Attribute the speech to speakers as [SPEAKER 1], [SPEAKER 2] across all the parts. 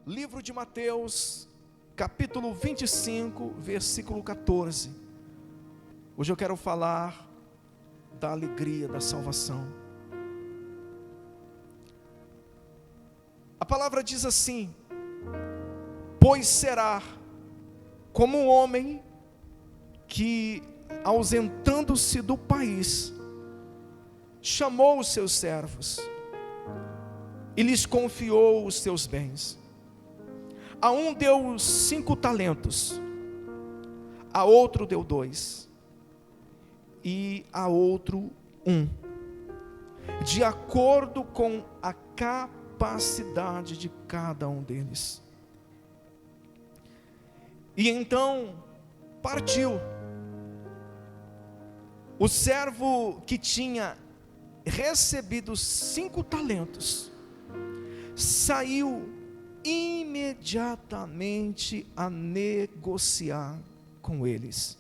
[SPEAKER 1] Livro de Mateus, capítulo 25, versículo 14. Hoje eu quero falar da alegria da salvação. A palavra diz assim: pois será como um homem que, ausentando-se do país, chamou os seus servos e lhes confiou os seus bens. A um deu 5 talentos, a outro deu 2, e a outro 1, de acordo com a capacidade de cada um deles. E então partiu. O servo que tinha recebido 5 talentos saiu imediatamente a negociar com eles,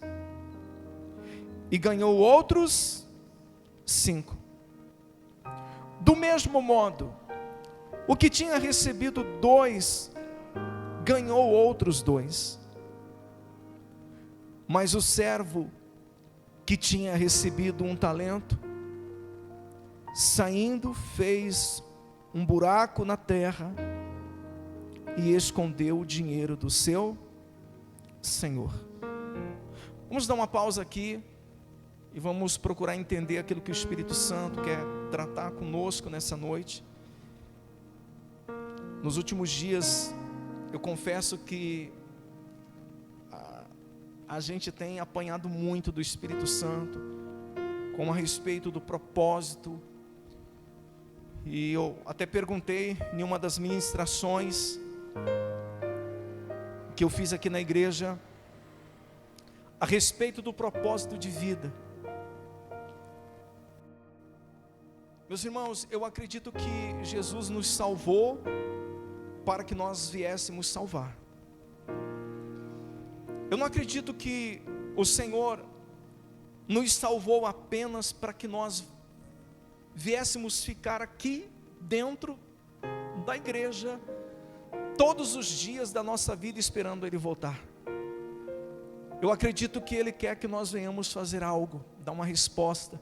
[SPEAKER 1] e ganhou outros 5. Do mesmo modo, o que tinha recebido 2 ganhou outros 2. Mas o servo que tinha recebido 1 talento, saindo, fez um buraco na terra e escondeu o dinheiro do seu senhor. Vamos dar uma pausa aqui e vamos procurar entender aquilo que o Espírito Santo quer tratar conosco nessa noite. Nos últimos dias, eu confesso que a gente tem apanhado muito do Espírito Santo, como a respeito do propósito. E eu até perguntei em uma das ministrações que eu fiz aqui na igreja, a respeito do propósito de vida. Meus irmãos, eu acredito que Jesus nos salvou para que nós viéssemos salvar. Eu não acredito que o Senhor nos salvou apenas para que nós viéssemos ficar aqui dentro da igreja todos os dias da nossa vida esperando Ele voltar. Eu acredito que Ele quer que nós venhamos fazer algo, dar uma resposta,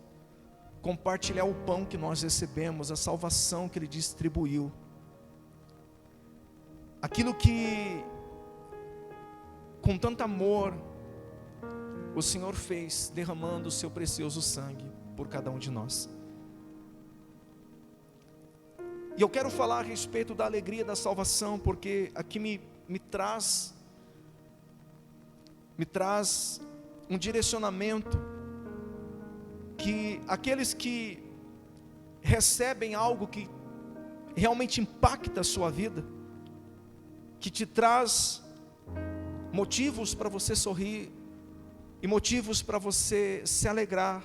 [SPEAKER 1] compartilhar o pão que nós recebemos, a salvação que Ele distribuiu, aquilo que com tanto amor o Senhor fez, derramando o seu precioso sangue por cada um de nós. E eu quero falar a respeito da alegria da salvação, porque aqui me traz um direcionamento, que aqueles que recebem algo que realmente impacta a sua vida, que te traz motivos para você sorrir e motivos para você se alegrar,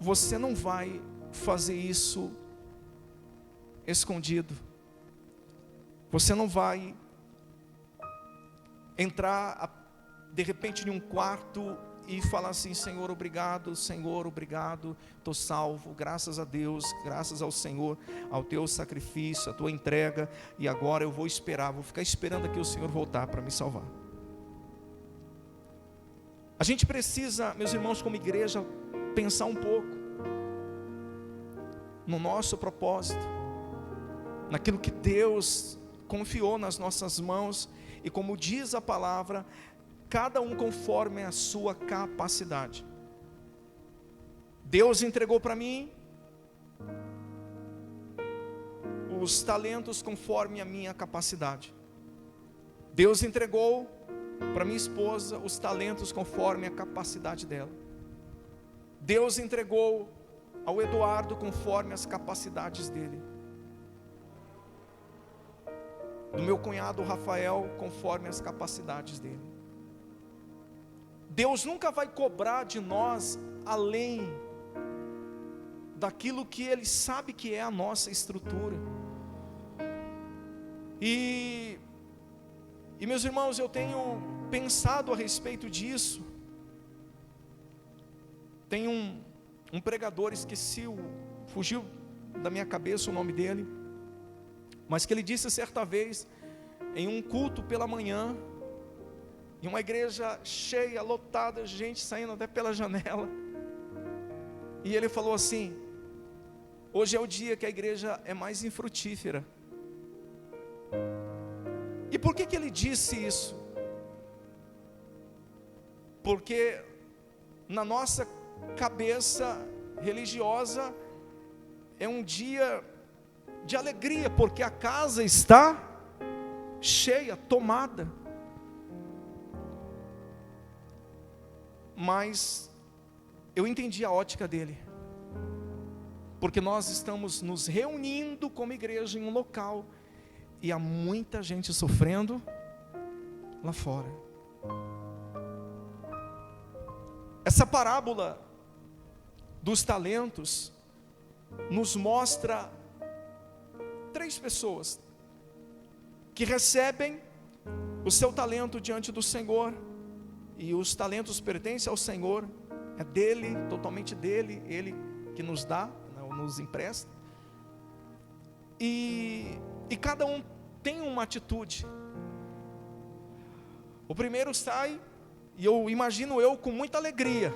[SPEAKER 1] você não vai fazer isso escondido. Você não vai entrar de repente em um quarto e falar assim: Senhor, obrigado, estou salvo, graças a Deus, graças ao Senhor, ao teu sacrifício, à tua entrega, e agora eu vou ficar esperando aqui o Senhor voltar para me salvar. A gente precisa, meus irmãos, como igreja, pensar um pouco no nosso propósito, naquilo que Deus confiou nas nossas mãos, e como diz a palavra, cada um conforme a sua capacidade. Deus entregou para mim os talentos conforme a minha capacidade. Deus entregou para minha esposa os talentos conforme a capacidade dela. Deus entregou ao Eduardo conforme as capacidades dele. Do meu cunhado Rafael conforme as capacidades dele. Deus nunca vai cobrar de nós além daquilo que Ele sabe que é a nossa estrutura. E meus irmãos, eu tenho pensado a respeito disso. Tem um pregador, fugiu da minha cabeça o nome dele, mas que ele disse certa vez, em um culto pela manhã, em uma igreja cheia, lotada, gente saindo até pela janela, e ele falou assim: hoje é o dia que a igreja é mais infrutífera. E por que ele disse isso? Porque na nossa cabeça religiosa é um dia de alegria, porque a casa está cheia, tomada. Mas eu entendi a ótica dele, porque nós estamos nos reunindo como igreja em um local, e há muita gente sofrendo lá fora. Essa parábola dos talentos nos mostra 3 pessoas que recebem o seu talento diante do Senhor, e os talentos pertencem ao Senhor, é dele, totalmente dele, ele que nos dá, nos empresta, e cada um tem uma atitude. O primeiro sai, e eu imagino com muita alegria,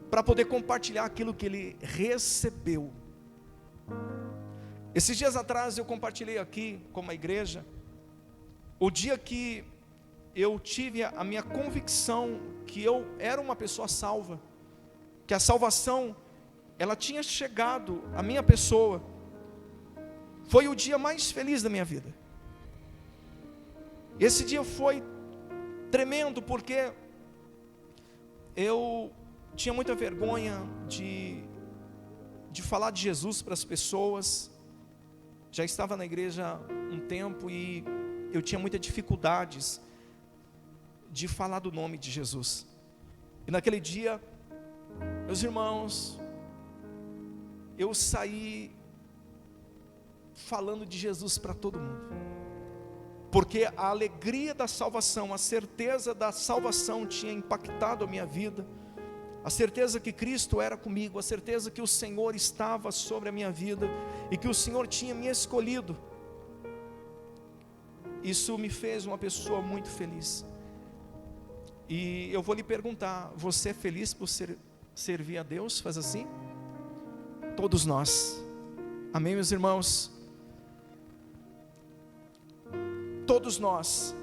[SPEAKER 1] para poder compartilhar aquilo que ele recebeu. Esses dias atrás eu compartilhei aqui com uma igreja, o dia que eu tive a minha convicção que eu era uma pessoa salva, que a salvação, ela tinha chegado à minha pessoa. Foi o dia mais feliz da minha vida. Esse dia foi tremendo, porque eu tinha muita vergonha de falar de Jesus para as pessoas. Já estava na igreja um tempo e eu tinha muitas dificuldades de falar do nome de Jesus. E naquele dia, meus irmãos, eu saí falando de Jesus para todo mundo, porque a alegria da salvação, a certeza da salvação tinha impactado a minha vida, a certeza que Cristo era comigo, a certeza que o Senhor estava sobre a minha vida, e que o Senhor tinha me escolhido. Isso me fez uma pessoa muito feliz. E eu vou lhe perguntar: você é feliz por servir a Deus? Faz assim? Todos nós, amém, meus irmãos? Todos nós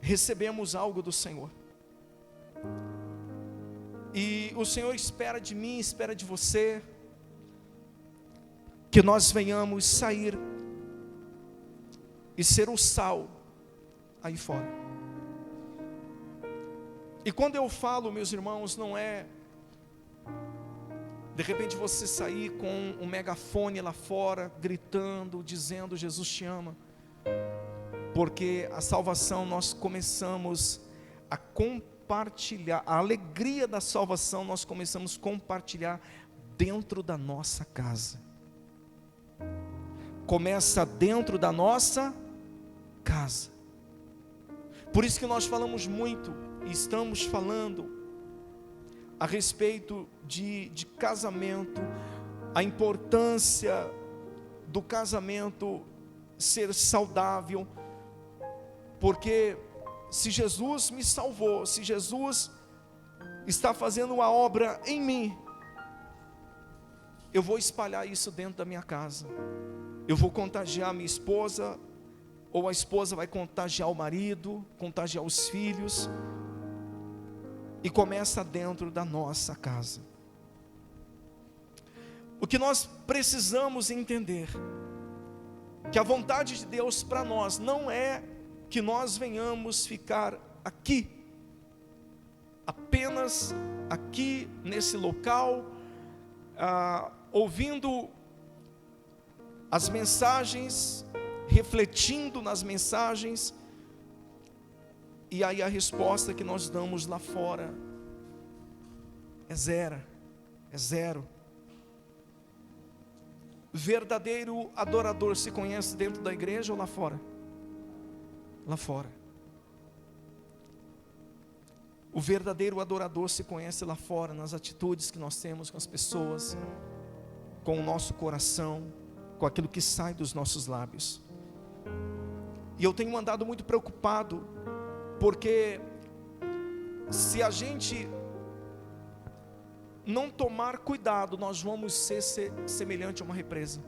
[SPEAKER 1] recebemos algo do Senhor, e o Senhor espera de mim, espera de você, que nós venhamos sair e ser o sal aí fora. E quando eu falo, meus irmãos, não é de repente você sair com um megafone lá fora, gritando, dizendo Jesus te ama, porque a salvação nós começamos a compartilhar, a alegria da salvação nós começamos a compartilhar dentro da nossa casa. Começa dentro da nossa casa. Por isso que nós falamos muito, e estamos falando a respeito de casamento, a importância do casamento ser saudável, porque se Jesus me salvou, se Jesus está fazendo uma obra em mim, eu vou espalhar isso dentro da minha casa, eu vou contagiar a minha esposa, ou a esposa vai contagiar o marido, contagiar os filhos, e começa dentro da nossa casa. O que nós precisamos entender, que a vontade de Deus para nós não é que nós venhamos ficar aqui, apenas aqui nesse local, ouvindo as mensagens, refletindo nas mensagens, e aí a resposta que nós damos lá fora é zero. Verdadeiro adorador se conhece dentro da igreja ou lá fora? Lá fora. O verdadeiro adorador se conhece lá fora, nas atitudes que nós temos com as pessoas, com o nosso coração, com aquilo que sai dos nossos lábios. E eu tenho andado muito preocupado, porque se a gente não tomar cuidado, nós vamos ser semelhante a uma represa.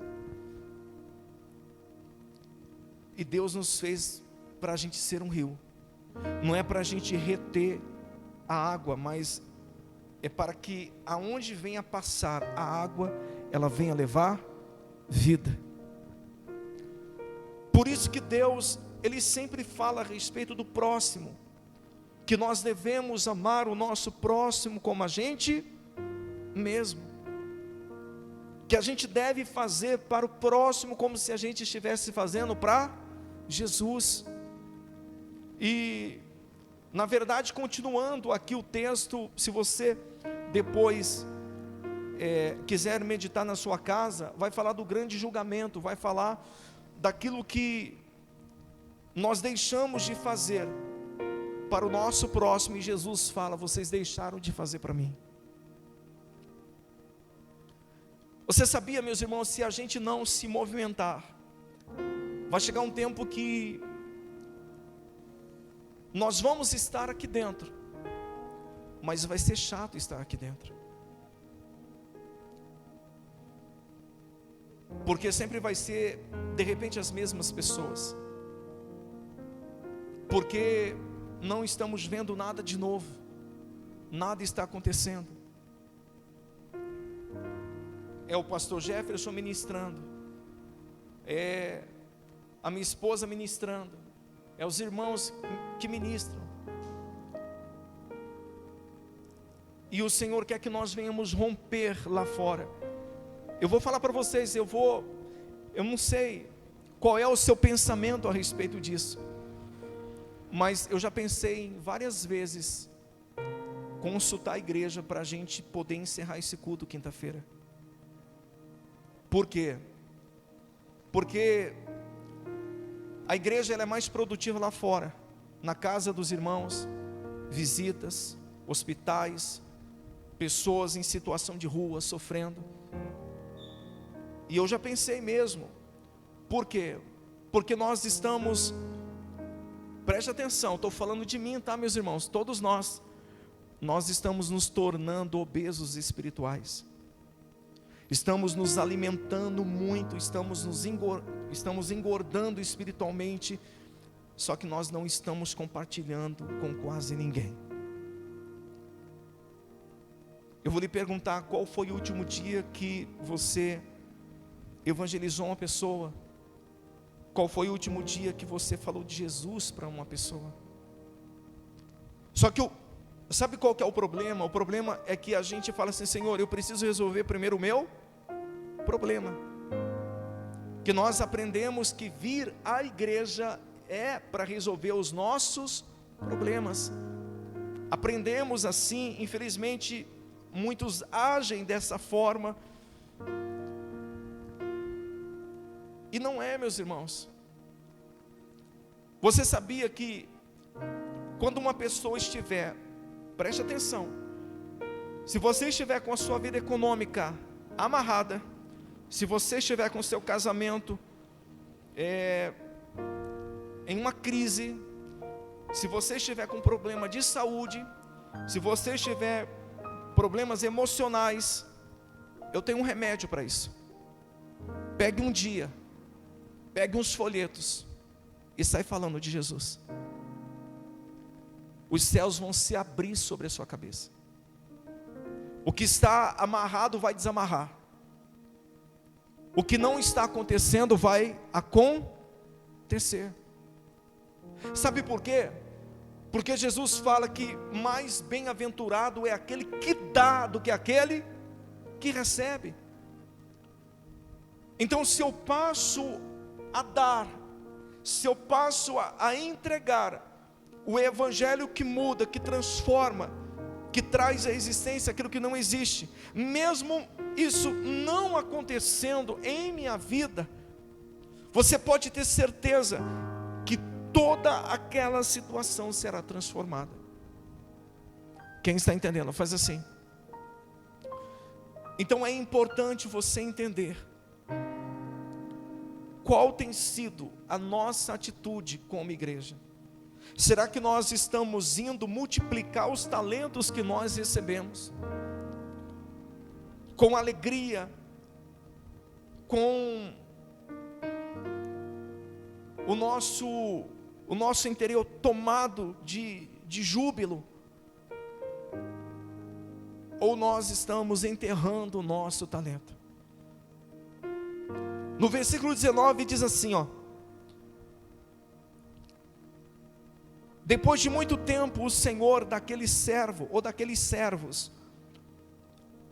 [SPEAKER 1] E Deus nos fez para a gente ser um rio. Não é para a gente reter a água, mas é para que aonde venha passar a água, ela venha levar vida. Por isso que Deus, Ele sempre fala a respeito do próximo, que nós devemos amar o nosso próximo como a gente mesmo, que a gente deve fazer para o próximo como se a gente estivesse fazendo para Jesus. E na verdade, continuando aqui o texto, se você depois quiser meditar na sua casa, vai falar do grande julgamento, vai falar daquilo que nós deixamos de fazer para o nosso próximo, e Jesus fala: vocês deixaram de fazer para mim. Você sabia, meus irmãos, se a gente não se movimentar, vai chegar um tempo que nós vamos estar aqui dentro, mas vai ser chato estar aqui dentro, porque sempre vai ser de repente as mesmas pessoas, porque não estamos vendo nada de novo, nada está acontecendo. É o pastor Jefferson ministrando, é a minha esposa ministrando, é os irmãos que ministram, e o Senhor quer que nós venhamos romper lá fora. Eu vou falar para vocês, eu não sei qual é o seu pensamento a respeito disso, mas eu já pensei várias vezes consultar a igreja para a gente poder encerrar esse culto quinta-feira. Por quê? Porque a igreja ela é mais produtiva lá fora, na casa dos irmãos, visitas, hospitais, pessoas em situação de rua, sofrendo. E eu já pensei mesmo, por quê? Porque nós estamos, preste atenção, estou falando de mim, tá, meus irmãos? Todos nós estamos nos tornando obesos espirituais. Estamos nos alimentando muito, estamos engordando espiritualmente, só que nós não estamos compartilhando com quase ninguém. Eu vou lhe perguntar, qual foi o último dia que você evangelizou uma pessoa? Qual foi o último dia que você falou de Jesus para uma pessoa? Só que sabe qual que é o problema? O problema é que a gente fala assim: Senhor, eu preciso resolver primeiro o meu problema. Que nós aprendemos que vir à igreja é para resolver os nossos problemas. Aprendemos assim, infelizmente, muitos agem dessa forma. E não é, meus irmãos. Você sabia que quando uma pessoa estiver, preste atenção, se você estiver com a sua vida econômica amarrada, se você estiver com o seu casamento em uma crise, se você estiver com problema de saúde, se você estiver problemas emocionais, eu tenho um remédio para isso. Pegue um dia, pegue uns folhetos e sai falando de Jesus. Os céus vão se abrir sobre a sua cabeça. O que está amarrado vai desamarrar. O que não está acontecendo vai acontecer. Sabe por quê? Porque Jesus fala que mais bem-aventurado é aquele que dá do que aquele que recebe. Então, se eu passo a dar, se eu passo a entregar o evangelho que muda, que transforma, que traz à existência aquilo que não existe, mesmo isso não acontecendo em minha vida, você pode ter certeza que toda aquela situação será transformada. Quem está entendendo? Faz assim. Então é importante você entender qual tem sido a nossa atitude como igreja? Será que nós estamos indo multiplicar os talentos que nós recebemos? Com alegria, com o nosso interior tomado de júbilo? Ou nós estamos enterrando o nosso talento? No versículo 19 diz assim, depois de muito tempo, o Senhor daquele servo, ou daqueles servos,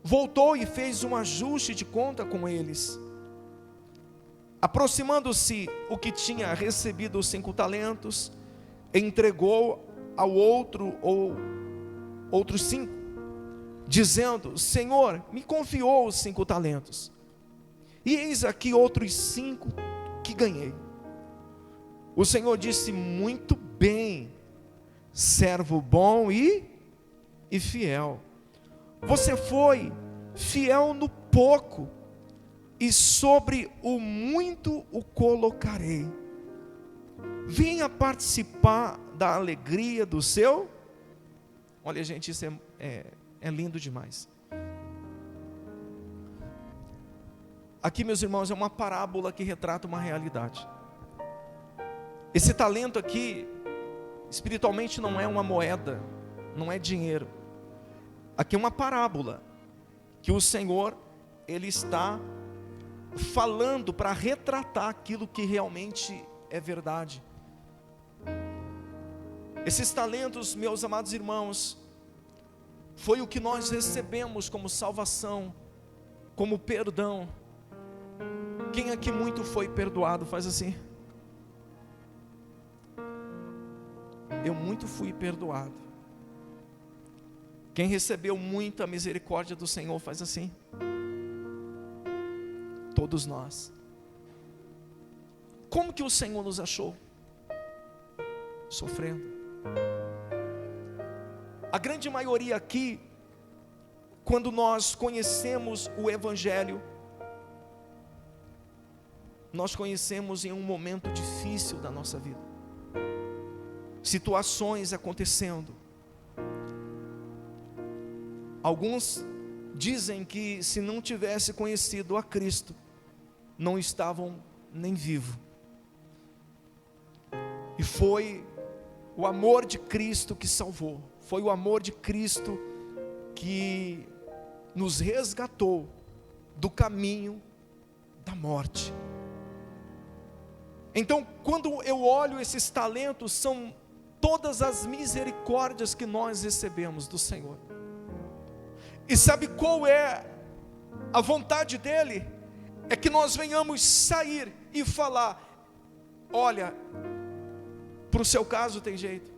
[SPEAKER 1] voltou e fez um ajuste de conta com eles. Aproximando-se o que tinha recebido os 5 talentos, entregou ao outro, ou outros 5, dizendo: Senhor, me confiou os 5 talentos, e eis aqui outros 5 que ganhei. O Senhor disse: muito bem, servo bom e fiel. Você foi fiel no pouco, e sobre o muito o colocarei. Venha participar da alegria do seu. Olha, gente, isso é lindo demais. Aqui, meus irmãos, é uma parábola que retrata uma realidade. Esse talento aqui, espiritualmente, não é uma moeda, não é dinheiro. Aqui é uma parábola que o Senhor, Ele está falando para retratar aquilo que realmente é verdade. Esses talentos, meus amados irmãos, foi o que nós recebemos como salvação, como perdão. Quem aqui muito foi perdoado, faz assim. Eu muito fui perdoado. Quem recebeu muita misericórdia do Senhor, faz assim. Todos nós. Como que o Senhor nos achou? Sofrendo. A grande maioria aqui, quando nós conhecemos o Evangelho, nós conhecemos em um momento difícil da nossa vida, situações acontecendo. Alguns dizem que se não tivesse conhecido a Cristo, não estavam nem vivos. E foi o amor de Cristo que salvou. Foi o amor de Cristo que nos resgatou do caminho da morte. Então, quando eu olho esses talentos, são todas as misericórdias que nós recebemos do Senhor. E sabe qual é a vontade dEle? É que nós venhamos sair e falar: olha, para o seu caso tem jeito.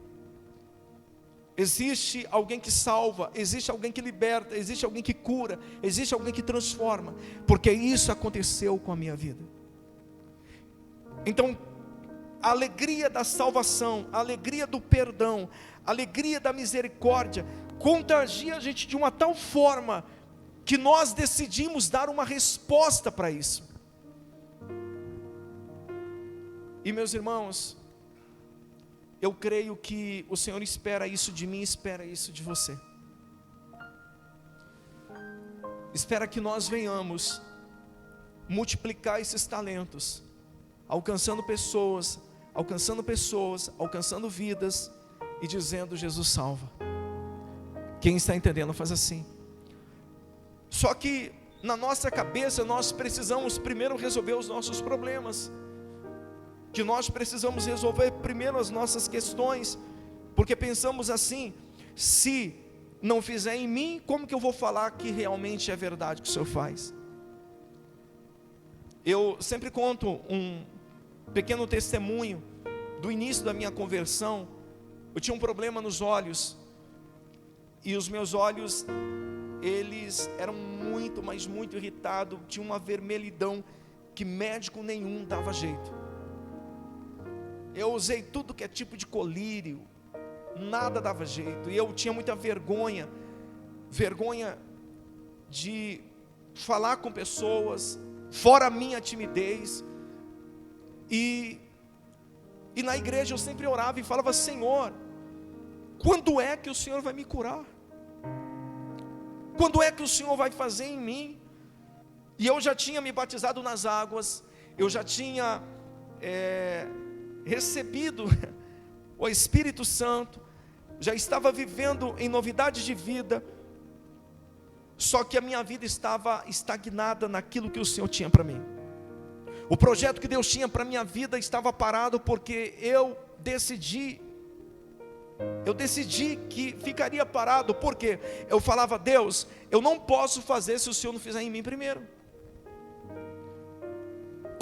[SPEAKER 1] Existe alguém que salva, existe alguém que liberta, existe alguém que cura, existe alguém que transforma, porque isso aconteceu com a minha vida. Então, a alegria da salvação, a alegria do perdão, a alegria da misericórdia, contagia a gente de uma tal forma, que nós decidimos dar uma resposta para isso. E meus irmãos, eu creio que o Senhor espera isso de mim, espera isso de você. Espera que nós venhamos multiplicar esses talentos, alcançando pessoas, alcançando vidas, e dizendo: Jesus salva. Quem está entendendo, faz assim. Só que na nossa cabeça nós precisamos primeiro resolver os nossos problemas, que nós precisamos resolver primeiro as nossas questões, porque pensamos assim: se não fizer em mim, como que eu vou falar que realmente é verdade que o Senhor faz? Eu sempre conto um pequeno testemunho do início da minha conversão. Eu tinha um problema nos olhos, e os meus olhos, eles eram muito, mas muito irritados, tinha uma vermelhidão que médico nenhum dava jeito. Eu usei tudo que é tipo de colírio, nada dava jeito, e eu tinha muita vergonha de falar com pessoas, fora a minha timidez. E na igreja eu sempre orava e falava: Senhor, quando é que o Senhor vai me curar? Quando é que o Senhor vai fazer em mim? E eu já tinha me batizado nas águas, eu já tinha recebido o Espírito Santo, já estava vivendo em novidades de vida, só que a minha vida estava estagnada naquilo que o Senhor tinha para mim. O projeto que Deus tinha para a minha vida estava parado, porque eu decidi que ficaria parado. Porque eu falava: Deus, eu não posso fazer se o Senhor não fizer em mim primeiro.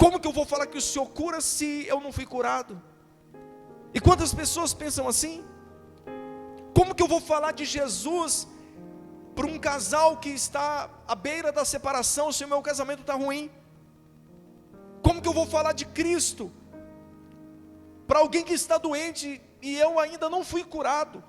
[SPEAKER 1] Como que eu vou falar que o Senhor cura se eu não fui curado? E quantas pessoas pensam assim? Como que eu vou falar de Jesus para um casal que está à beira da separação se o meu casamento está ruim? Como que eu vou falar de Cristo para alguém que está doente e eu ainda não fui curado?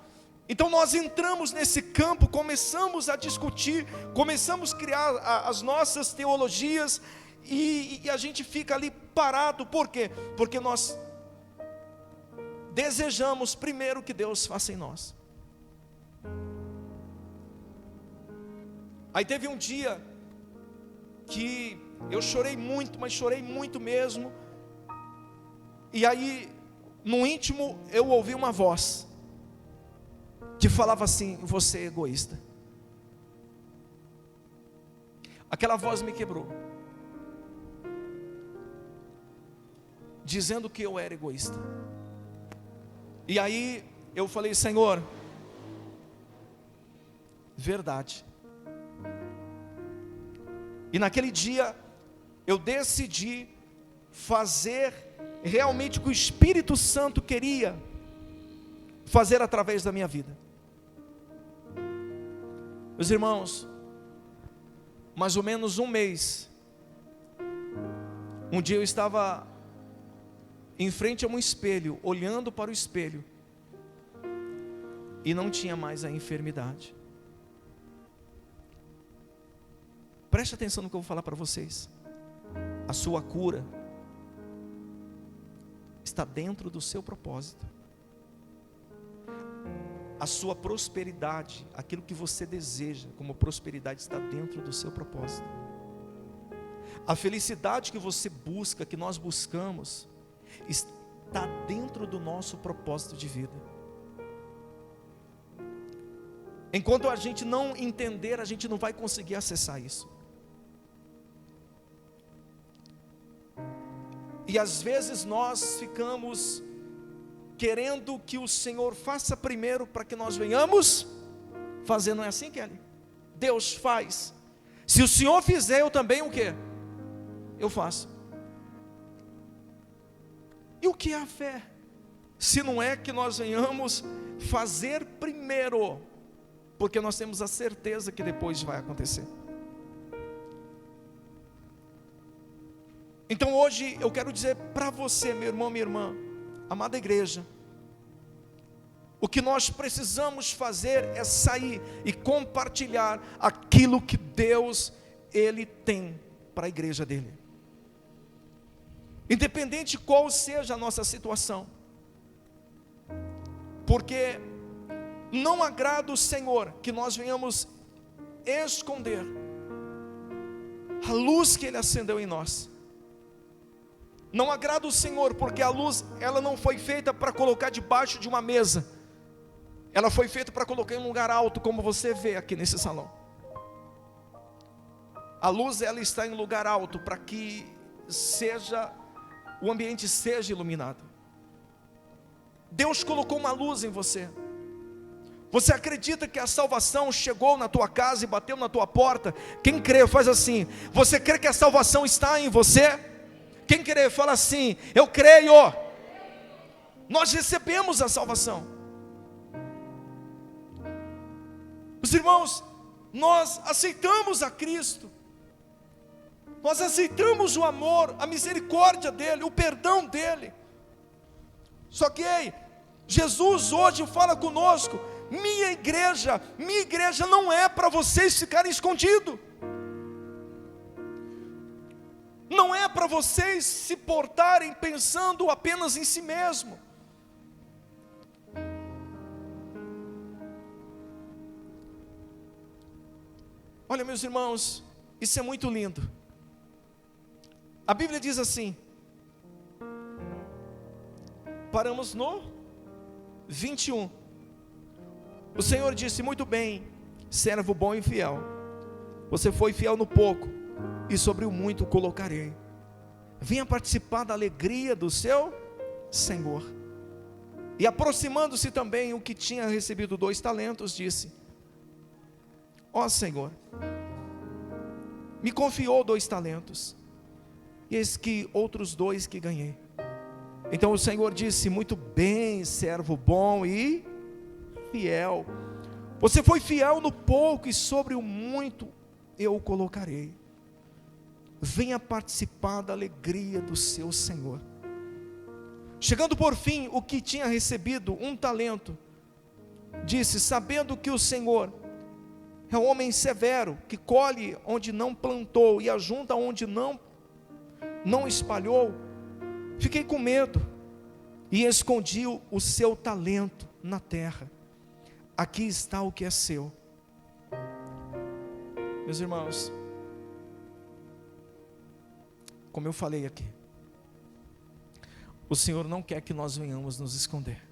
[SPEAKER 1] Então nós entramos nesse campo, começamos a discutir, começamos a criar as nossas teologias, e a gente fica ali parado. Por quê? Porque nós desejamos primeiro que Deus faça em nós. Aí teve um dia que eu chorei muito, mas chorei muito mesmo. E aí, no íntimo, eu ouvi uma voz que falava assim: você é egoísta. Aquela voz me quebrou, dizendo que eu era egoísta. E aí eu falei: Senhor, verdade. E naquele dia eu decidi fazer realmente o que o Espírito Santo queria fazer através da minha vida. Meus irmãos, mais ou menos um mês, um dia eu estava em frente a um espelho, olhando para o espelho, e não tinha mais a enfermidade. Preste atenção no que eu vou falar para vocês. A sua cura está dentro do seu propósito. A sua prosperidade, aquilo que você deseja como prosperidade, está dentro do seu propósito. A felicidade que você busca, que nós buscamos, está dentro do nosso propósito de vida. Enquanto a gente não entender, a gente não vai conseguir acessar isso. E às vezes nós ficamos querendo que o Senhor faça primeiro para que nós venhamos fazer. Não é assim, Kelly? Deus faz. Se o Senhor fizer, eu também o quê? Eu faço. E o que é a fé? Se não é que nós venhamos fazer primeiro, porque nós temos a certeza que depois vai acontecer. Então hoje eu quero dizer para você, meu irmão, minha irmã, amada igreja, o que nós precisamos fazer é sair e compartilhar aquilo que Deus, Ele tem para a igreja dele. Independente qual seja a nossa situação, porque não agrada o Senhor que nós venhamos esconder a luz que Ele acendeu em nós. Não agrada o Senhor, porque a luz, ela não foi feita para colocar debaixo de uma mesa. Ela foi feita para colocar em um lugar alto, como você vê aqui nesse salão. A luz, ela está em lugar alto, para que o ambiente seja iluminado. Deus colocou uma luz em você. Você acredita que a salvação chegou na tua casa e bateu na tua porta? Quem crê, faz assim. Você crê que a salvação está em você? Quem crê, fala assim: eu creio. Nós recebemos a salvação. Os irmãos, nós aceitamos a Cristo. Nós aceitamos o amor, a misericórdia dEle, o perdão dEle. Só que Jesus hoje fala conosco: minha igreja não é para vocês ficarem escondidos. Não é para vocês se portarem pensando apenas em si mesmo. Olha, meus irmãos, isso é muito lindo. A Bíblia diz assim, paramos no 21. O Senhor disse: muito bem, servo bom e fiel, você foi fiel no pouco, e sobre o muito o colocarei. Venha participar da alegria do seu Senhor. E aproximando-se também o que tinha recebido 2 talentos, disse: ó Senhor, me confiou 2 talentos, e eis que outros 2 que ganhei. Então o Senhor disse: muito bem, servo bom e fiel, você foi fiel no pouco, e sobre o muito eu o colocarei. Venha participar da alegria do seu Senhor. Chegando por fim o que tinha recebido 1 talento, disse: sabendo que o Senhor é um homem severo, que colhe onde não plantou e ajunta onde não espalhou, fiquei com medo e escondi o seu talento na terra. Aqui está o que é seu. Meus irmãos, como eu falei aqui, o Senhor não quer que nós venhamos nos esconder.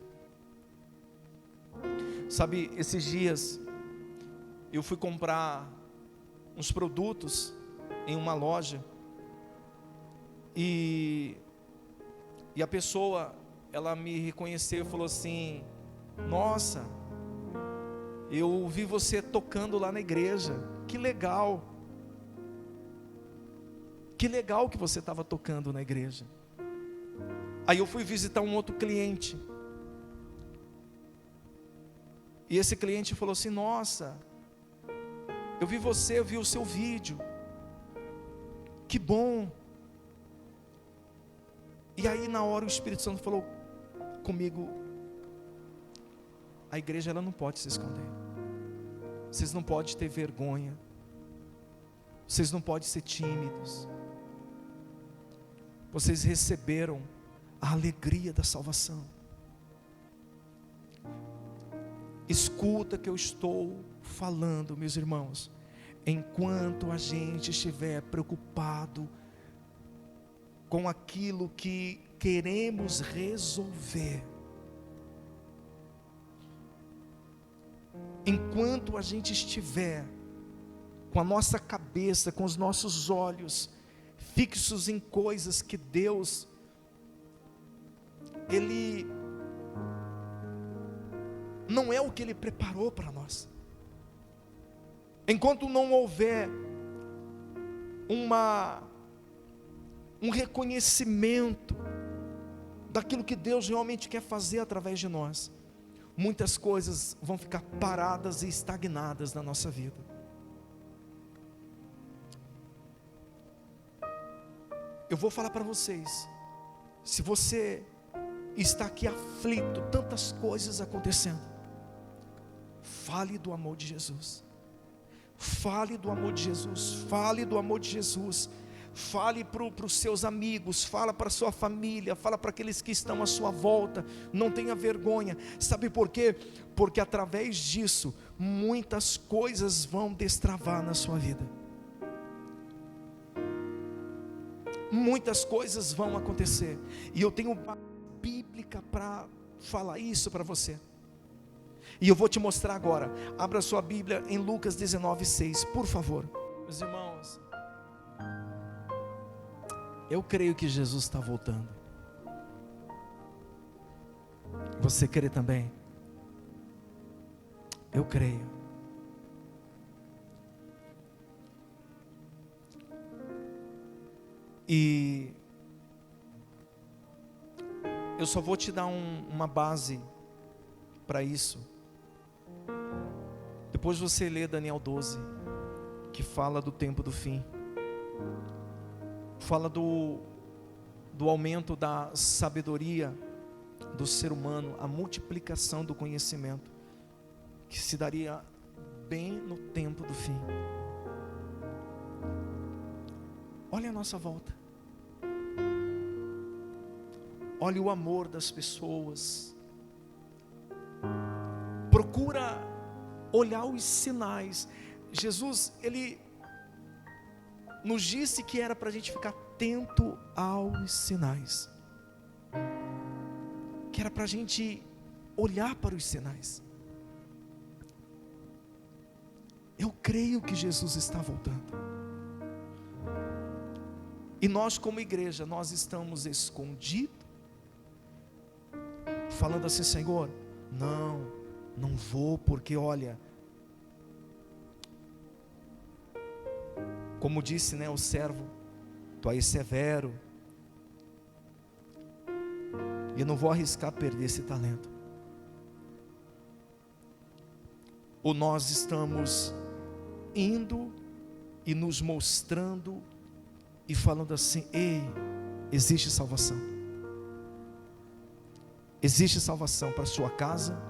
[SPEAKER 1] Sabe, esses dias eu fui comprar uns produtos em uma loja, e a pessoa, ela me reconheceu e falou assim: nossa, eu vi você tocando lá na igreja, que legal que você estava tocando na igreja. Aí eu fui visitar um outro cliente, e esse cliente falou assim: nossa, eu vi você, eu vi o seu vídeo, que bom. E aí na hora o Espírito Santo falou comigo: a igreja, ela não pode se esconder, vocês não podem ter vergonha, vocês não podem ser tímidos, vocês receberam a alegria da salvação. Escuta que eu estou falando, meus irmãos. Enquanto a gente estiver preocupado com aquilo que queremos resolver, enquanto a gente estiver com a nossa cabeça, com os nossos olhos fixos em coisas que Deus, Ele não é o que Ele preparou para nós, enquanto não houver um reconhecimento daquilo que Deus realmente quer fazer através de nós, muitas coisas vão ficar paradas e estagnadas na nossa vida. Eu vou falar para vocês, se você está aqui aflito, tantas coisas acontecendo, fale do amor de Jesus. Fale do amor de Jesus, fale do amor de Jesus, fale para os seus amigos, fala para a sua família, fala para aqueles que estão à sua volta, não tenha vergonha. Sabe por quê? Porque através disso, muitas coisas vão destravar na sua vida, muitas coisas vão acontecer, e eu tenho uma bíblica para falar isso para você. E eu vou te mostrar agora. Abra sua Bíblia em Lucas 19:6, por favor. Meus irmãos, eu creio que Jesus está voltando. Você crê também? Eu creio. E eu só vou te dar uma base para isso. Depois você lê Daniel 12, que fala do tempo do fim, fala do aumento da sabedoria do ser humano, a multiplicação do conhecimento, que se daria bem no tempo do fim. Olha a nossa volta. olhe o amor das pessoas, procura olhar os sinais. Jesus, Ele nos disse que era para a gente ficar atento aos sinais, que era para a gente olhar para os sinais. Eu creio que Jesus está voltando, e nós como igreja, nós estamos escondidos, falando assim: Senhor, não vou, porque olha, como disse, o servo, tu és severo, e eu não vou arriscar perder esse talento. Ou nós estamos indo e nos mostrando e falando assim: ei, existe salvação. Existe salvação para a sua casa,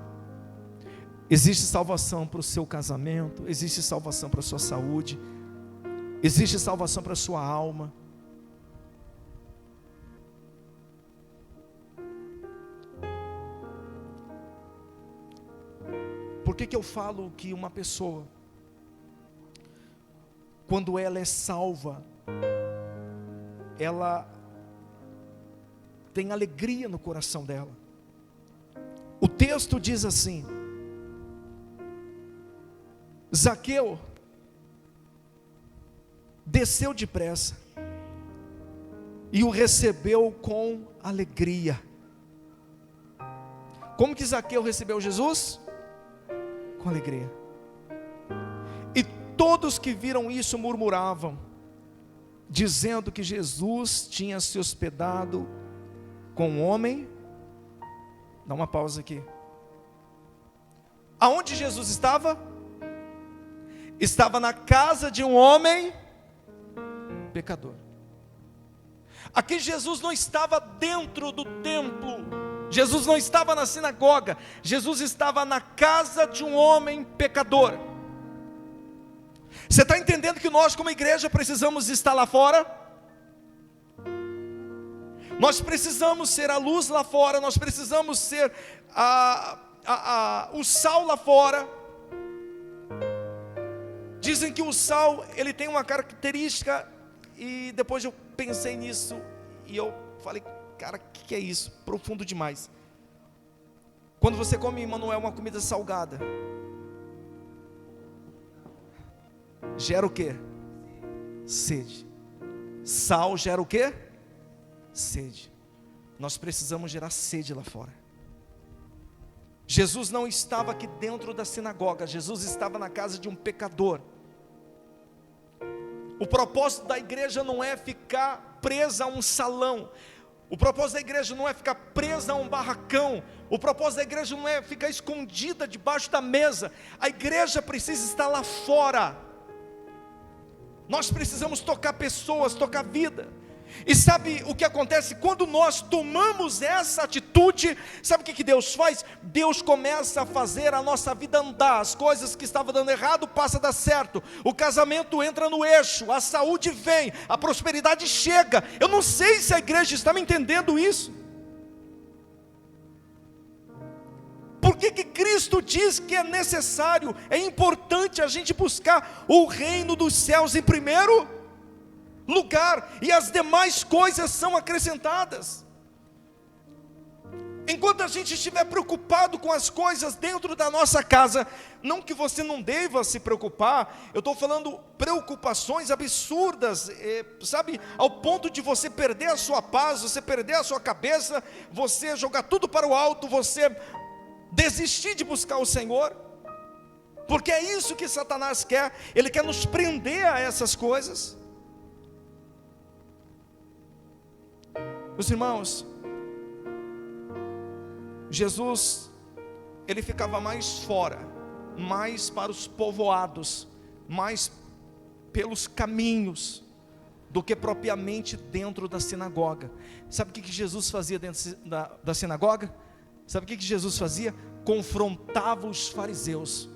[SPEAKER 1] existe salvação para o seu casamento, existe salvação para a sua saúde, existe salvação para a sua alma. Por que eu falo que uma pessoa, quando ela é salva, ela tem alegria no coração dela? O texto diz assim: Zaqueu desceu depressa e o recebeu com alegria. Como que Zaqueu recebeu Jesus? Com alegria. E todos que viram isso murmuravam, dizendo que Jesus tinha se hospedado com um homem. Dá uma pausa aqui. Aonde Jesus estava? Estava na casa de um homem pecador. Aqui Jesus não estava dentro do templo, Jesus não estava na sinagoga, Jesus estava na casa de um homem pecador. Você está entendendo que nós como igreja precisamos estar lá fora? Nós precisamos ser a luz lá fora, nós precisamos ser o sal lá fora. Dizem que o sal, ele tem uma característica, e depois eu pensei nisso, e eu falei: cara, o que é isso? Profundo demais. Quando você come, Manuel, uma comida salgada, gera o quê? Sede. Sal gera o quê? Sede. Nós precisamos gerar sede lá fora. Jesus não estava aqui dentro da sinagoga, Jesus estava na casa de um pecador. O propósito da igreja não é ficar presa a um salão, o propósito da igreja não é ficar presa a um barracão, o propósito da igreja não é ficar escondida debaixo da mesa. A igreja precisa estar lá fora. Nós precisamos tocar pessoas, tocar vida. E sabe o que acontece? Quando nós tomamos essa atitude, sabe o que Deus faz? Deus começa a fazer a nossa vida andar. As coisas que estavam dando errado passam a dar certo, o casamento entra no eixo, a saúde vem, a prosperidade chega. Eu não sei se a igreja está me entendendo isso. Por que Cristo diz que é necessário, é importante a gente buscar o reino dos céus em primeiro lugar, e as demais coisas são acrescentadas? Enquanto a gente estiver preocupado com as coisas dentro da nossa casa, não que você não deva se preocupar, eu estou falando preocupações absurdas, sabe, ao ponto de você perder a sua paz, você perder a sua cabeça, você jogar tudo para o alto, você desistir de buscar o Senhor, porque é isso que Satanás quer. Ele quer nos prender a essas coisas. Meus irmãos, Jesus, ele ficava mais fora, mais para os povoados, mais pelos caminhos, do que propriamente dentro da sinagoga. Sabe o que Jesus fazia dentro da sinagoga? Sabe o que Jesus fazia? Confrontava os fariseus.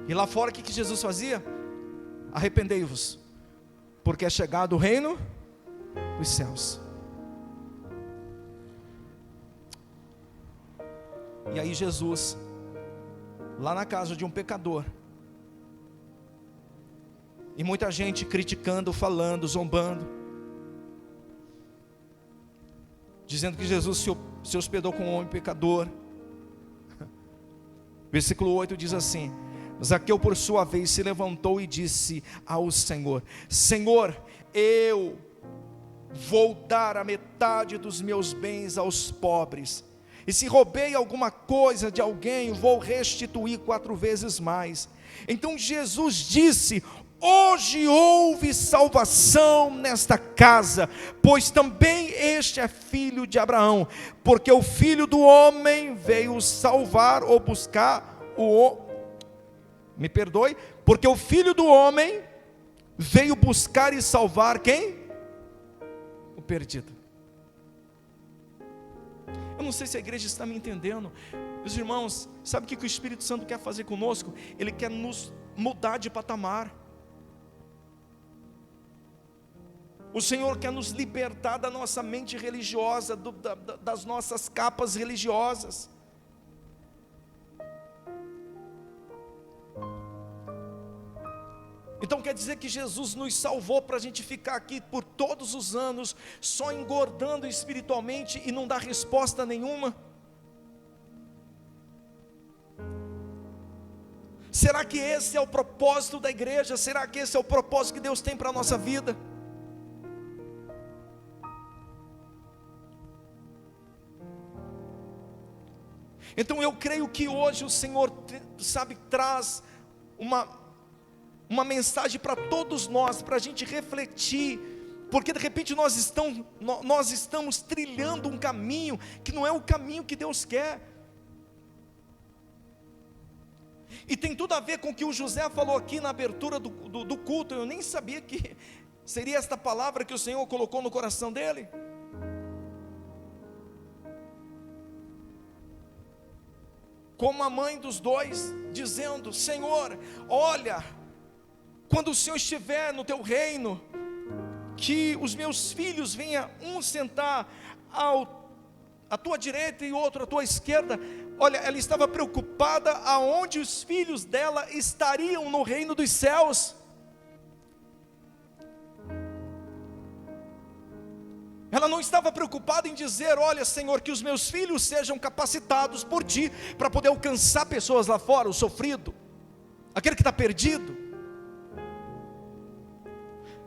[SPEAKER 1] E lá fora o que Jesus fazia? Arrependei-vos, porque é chegado o reino dos céus. E aí Jesus, lá na casa de um pecador, e muita gente criticando, falando, zombando, dizendo que Jesus se hospedou com um homem pecador. Versículo 8 diz assim: Zaqueu por sua vez se levantou e disse ao Senhor: Senhor, eu vou dar a metade dos meus bens aos pobres, e se roubei alguma coisa de alguém, vou restituir 4 vezes mais. Então Jesus disse: hoje houve salvação nesta casa, pois também este é filho de Abraão, porque o Filho do Homem veio salvar ou buscar porque o Filho do Homem veio buscar e salvar quem? O perdido. Eu não sei se a igreja está me entendendo. Meus irmãos, sabe o que o Espírito Santo quer fazer conosco? Ele quer nos mudar de patamar. O Senhor quer nos libertar da nossa mente religiosa, das nossas capas religiosas. Então quer dizer que Jesus nos salvou para a gente ficar aqui por todos os anos, só engordando espiritualmente e não dar resposta nenhuma? Será que esse é o propósito da igreja? Será que esse é o propósito que Deus tem para a nossa vida? Então eu creio que hoje o Senhor, traz uma mensagem para todos nós, para a gente refletir, porque de repente nós estamos trilhando um caminho que não é o caminho que Deus quer. E tem tudo a ver com o que o José falou aqui na abertura do culto. Eu nem sabia que seria esta palavra que o Senhor colocou no coração dele. Como a mãe dos dois, dizendo: Senhor, olha, quando o Senhor estiver no teu reino, que os meus filhos venham um sentar à tua direita e outro à tua esquerda. Olha, ela estava preocupada aonde os filhos dela estariam no reino dos céus. Ela não estava preocupada em dizer: olha, Senhor, que os meus filhos sejam capacitados por Ti, para poder alcançar pessoas lá fora, o sofrido, aquele que está perdido.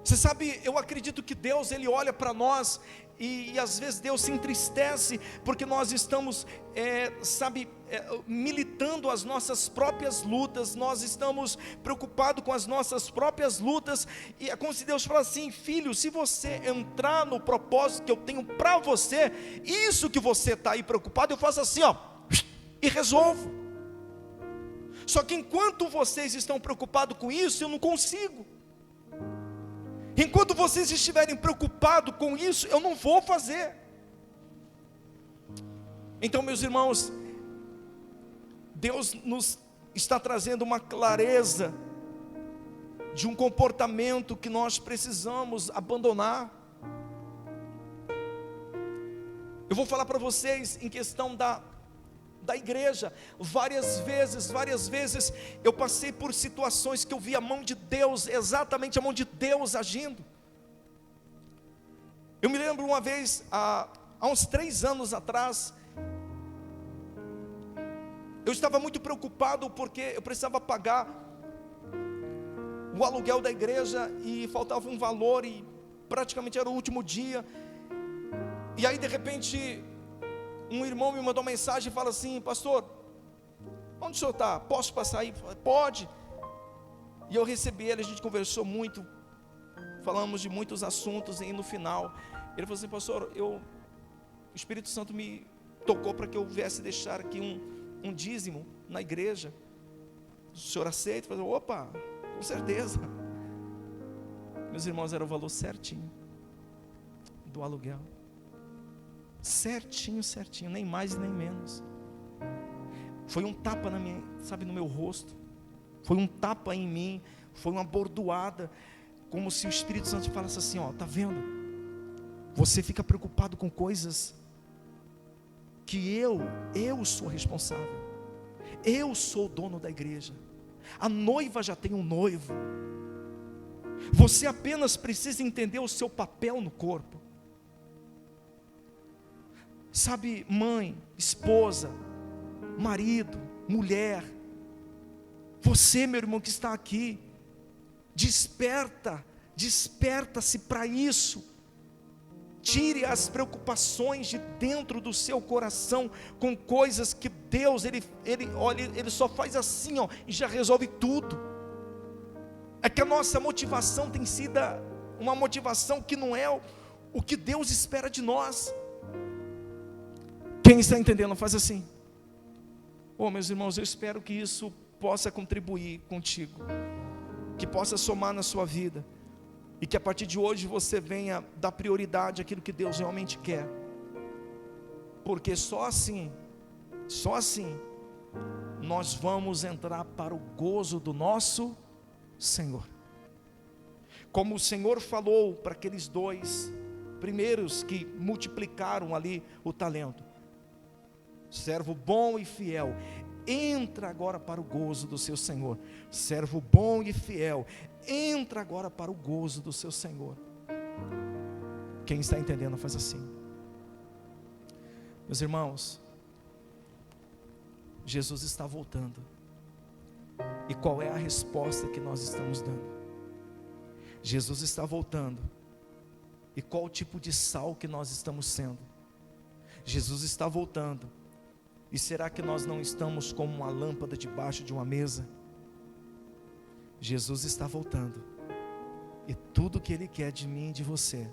[SPEAKER 1] Você sabe, eu acredito que Deus, Ele olha para nós e às vezes Deus se entristece, porque nós estamos, militando as nossas próprias lutas, nós estamos preocupados com as nossas próprias lutas, e é como se Deus falasse assim: filho, se você entrar no propósito que eu tenho para você, isso que você está aí preocupado, eu faço assim, e resolvo. Só que enquanto vocês estão preocupados com isso, eu não consigo. Enquanto vocês estiverem preocupados com isso, eu não vou fazer. Então, meus irmãos, Deus nos está trazendo uma clareza de um comportamento que nós precisamos abandonar. Eu vou falar para vocês em questão da igreja. Várias vezes eu passei por situações que eu vi a mão de Deus, exatamente a mão de Deus agindo. Eu me lembro uma vez, há uns 3 anos atrás, eu estava muito preocupado porque eu precisava pagar o aluguel da igreja e faltava um valor e praticamente era o último dia. E aí de repente um irmão me mandou uma mensagem e fala assim: pastor, onde o senhor está? Posso passar aí? Pode. E eu recebi ele, a gente conversou muito, falamos de muitos assuntos, e no final ele falou assim: pastor, o Espírito Santo me tocou para que eu viesse deixar aqui um dízimo na igreja. O senhor aceita? Eu falei: opa, com certeza. Meus irmãos, era o valor certinho do aluguel. Certinho, nem mais nem menos. Foi um tapa no meu rosto, foi um tapa em mim, foi uma bordoada. como se o Espírito Santo falasse assim: ó, tá vendo? Você fica preocupado com coisas que eu sou responsável. Eu sou o dono da igreja. A noiva já tem um noivo. Você apenas precisa entender o seu papel no corpo. Sabe, mãe, esposa, marido, mulher, você, meu irmão, que está aqui, desperta-se para isso. Tire as preocupações de dentro do seu coração com coisas que Deus, Ele só faz assim, ó, e já resolve tudo. É que a nossa motivação tem sido uma motivação que não é o que Deus espera de nós. Quem está entendendo, faz assim. Meus irmãos, eu espero que isso possa contribuir contigo, que possa somar na sua vida, e que a partir de hoje você venha dar prioridade àquilo que Deus realmente quer, porque só assim, nós vamos entrar para o gozo do nosso Senhor. Como o Senhor falou para aqueles dois primeiros que multiplicaram ali o talento: servo bom e fiel, entra agora para o gozo do seu Senhor. Servo bom e fiel, entra agora para o gozo do seu Senhor. Quem está entendendo, faz assim. Meus irmãos, Jesus está voltando. E qual é a resposta que nós estamos dando? Jesus está voltando. E qual o tipo de sal que nós estamos sendo? Jesus está voltando. E será que nós não estamos como uma lâmpada debaixo de uma mesa? Jesus está voltando. E tudo que Ele quer de mim e de você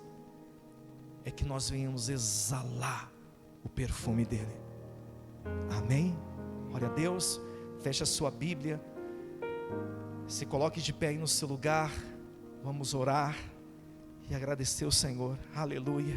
[SPEAKER 1] é que nós venhamos exalar o perfume dEle. Amém? Glória a Deus. Feche a sua Bíblia. Se coloque de pé aí no seu lugar. Vamos orar e agradecer o Senhor. Aleluia.